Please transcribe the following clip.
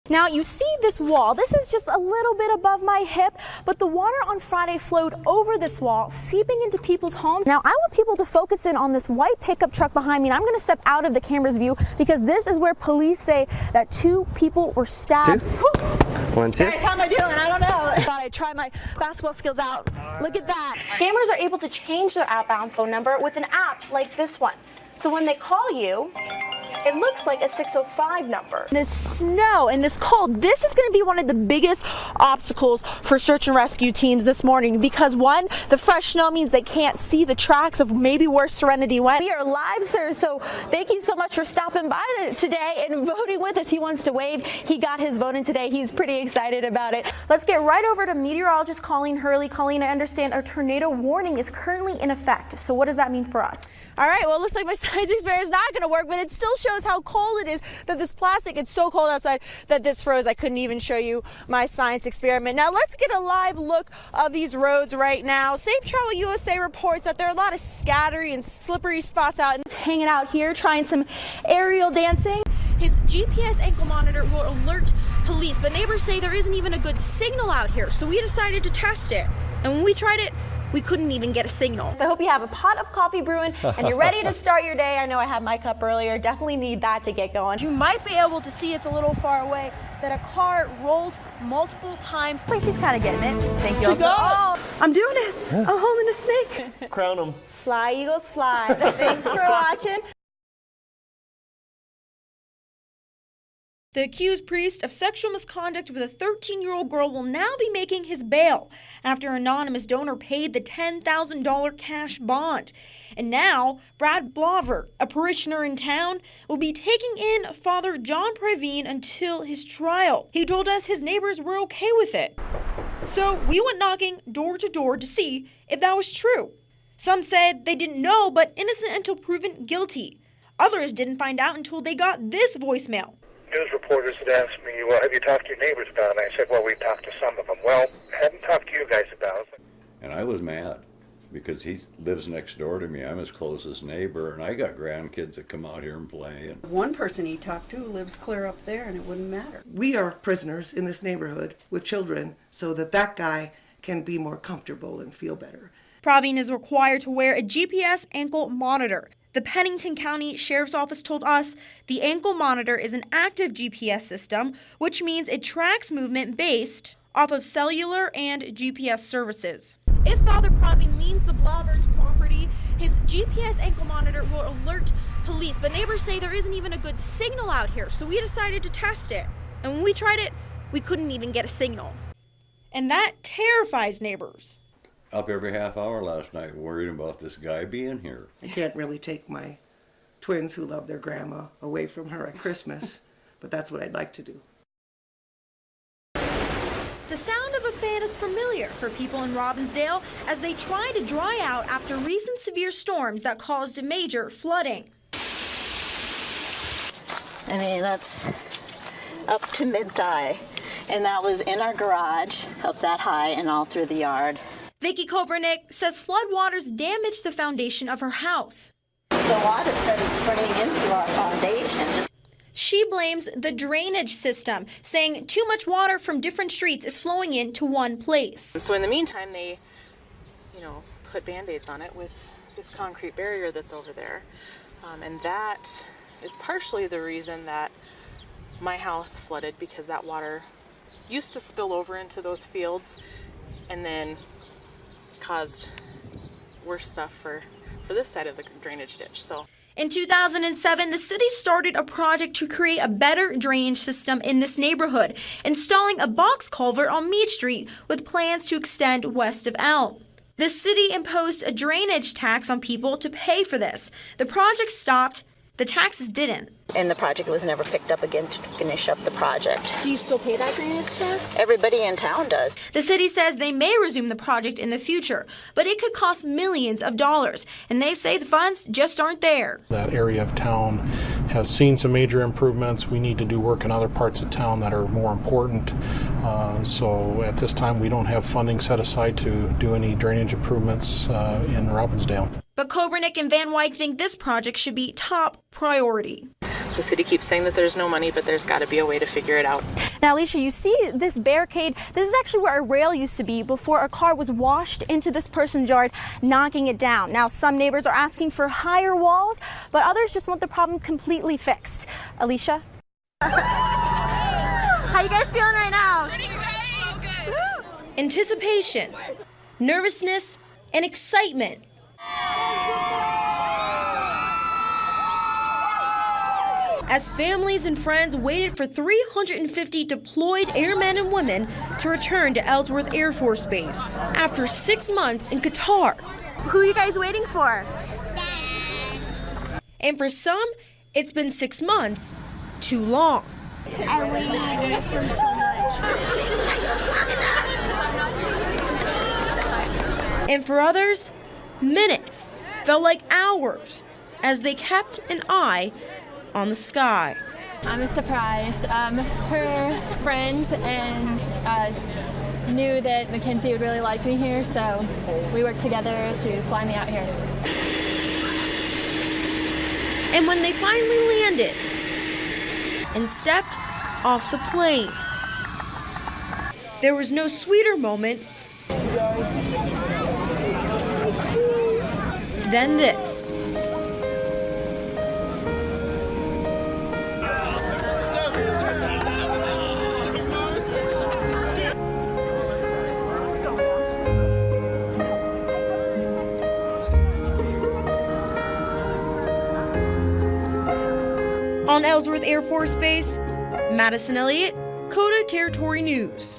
Now you see this wall, this is just a little bit above my hip, but the water on Friday flowed over this wall, seeping into people's homes. Now I want people to focus in on this white pickup truck behind me, and I'm going to step out of the camera's view because this is where police say that 2 people were stabbed. 2. 1, 2. Guys, how am I doing? I don't know. I thought I'd try my basketball skills out. Look at that. Scammers are able to change their outbound phone number with an app like this one. So when they call you, it looks like a 605 number. This snow and this cold, this is going to be one of the biggest obstacles for search and rescue teams this morning because one, the fresh snow means they can't see the tracks of maybe where Serenity went. We are live, sir, so thank you so much for stopping by today and voting with us. He wants to wave. He got his vote in today. He's pretty excited about it. Let's get right over to meteorologist Colleen Hurley. Colleen, I understand a tornado warning is currently in effect. So what does that mean for us? All right, well, it looks like my science experiment is not going to work, but it still shows how cold it is that this plastic, it's so cold outside that this froze. I couldn't even show you my science experiment. Now let's get a live look of these roads right now. Safe Travel USA reports that there are a lot of scattery and slippery spots out. And hanging out here trying some aerial dancing. His GPS ankle monitor will alert police, but neighbors say there isn't even a good signal out here, so we decided to test it. And when we tried it, we couldn't even get a signal. So I hope you have a pot of coffee brewing and you're ready to start your day. I know I had my cup earlier. Definitely need that to get going. You might be able to see, it's a little far away, that a car rolled multiple times. Like she's kind of getting it. Thank you. Oh, I'm doing it. Yeah. I'm holding a snake. Crown him. Fly, Eagles, fly. Thanks for watching. The accused priest of sexual misconduct with a 13-year-old girl will now be making his bail after an anonymous donor paid the $10,000 cash bond. And now, Brad Blover, a parishioner in town, will be taking in Father John Praveen until his trial. He told us his neighbors were okay with it. So we went knocking door to door to see if that was true. Some said they didn't know, but innocent until proven guilty. Others didn't find out until they got this voicemail. News reporters had asked me, well, have you talked to your neighbors about it? And I said, well, we've talked to some of them. Well, I hadn't talked to you guys about it. And I was mad because he lives next door to me. I'm his closest neighbor, and I got grandkids that come out here and play. And one person he talked to lives clear up there, and it wouldn't matter. We are prisoners in this neighborhood with children so that guy can be more comfortable and feel better. Praveen is required to wear a GPS ankle monitor. The Pennington County Sheriff's Office told us the ankle monitor is an active GPS system, which means it tracks movement based off of cellular and GPS services. If Father Praveen leaves the Blaubird's property, his GPS ankle monitor will alert police, but neighbors say there isn't even a good signal out here, so we decided to test it. And when we tried it, we couldn't even get a signal. And that terrifies neighbors. Up every half hour last night worried about this guy being here. I can't really take my twins who love their grandma away from her at Christmas, but that's what I'd like to do. The sound of a fan is familiar for people in Robbinsdale as they try to dry out after recent severe storms that caused major flooding. I mean, that's up to mid-thigh, and that was in our garage, up that high and all through the yard. Vicki Kobernick says floodwaters damaged the foundation of her house. The water started spraying into our foundation. She blames the drainage system, saying too much water from different streets is flowing into one place. So in the meantime, they, put Band-Aids on it with this concrete barrier that's over there. And that is partially the reason that my house flooded, because that water used to spill over into those fields and then caused worse stuff for this side of the drainage ditch. So in 2007, the city started a project to create a better drainage system in this neighborhood, installing a box culvert on Meade Street with plans to extend west of Elm. The city imposed a drainage tax on people to pay for this. The project stopped. The taxes didn't. And the project was never picked up again to finish up the project. Do you still pay that drainage tax? Everybody in town does. The city says they may resume the project in the future, but it could cost millions of dollars, and they say the funds just aren't there. That area of town has seen some major improvements. We need to do work in other parts of town that are more important. So at this time, we don't have funding set aside to do any drainage improvements in Robbinsdale. But Kobernick and Van Wyk think this project should be top priority. The city keeps saying that there's no money, but there's got to be a way to figure it out. Now, Alicia, you see this barricade? This is actually where a rail used to be before a car was washed into this person's yard, knocking it down. Now, some neighbors are asking for higher walls, but others just want the problem completely fixed. Alicia? How you guys feeling right now? Pretty great. Anticipation, nervousness, and excitement. As families and friends waited for 350 deployed airmen and women to return to Ellsworth Air Force Base after 6 months in Qatar. Who are you guys waiting for? And for some, it's been 6 months too long. I really miss him so much. 6 months was long enough. And for others, minutes felt like hours as they kept an eye on the sky. I'm surprised. Her friends and knew that Mackenzie would really like me here, so we worked together to fly me out here. And when they finally landed and stepped off the plane, there was no sweeter moment than this. On Ellsworth Air Force Base, Madison Elliott, Coda Territory News.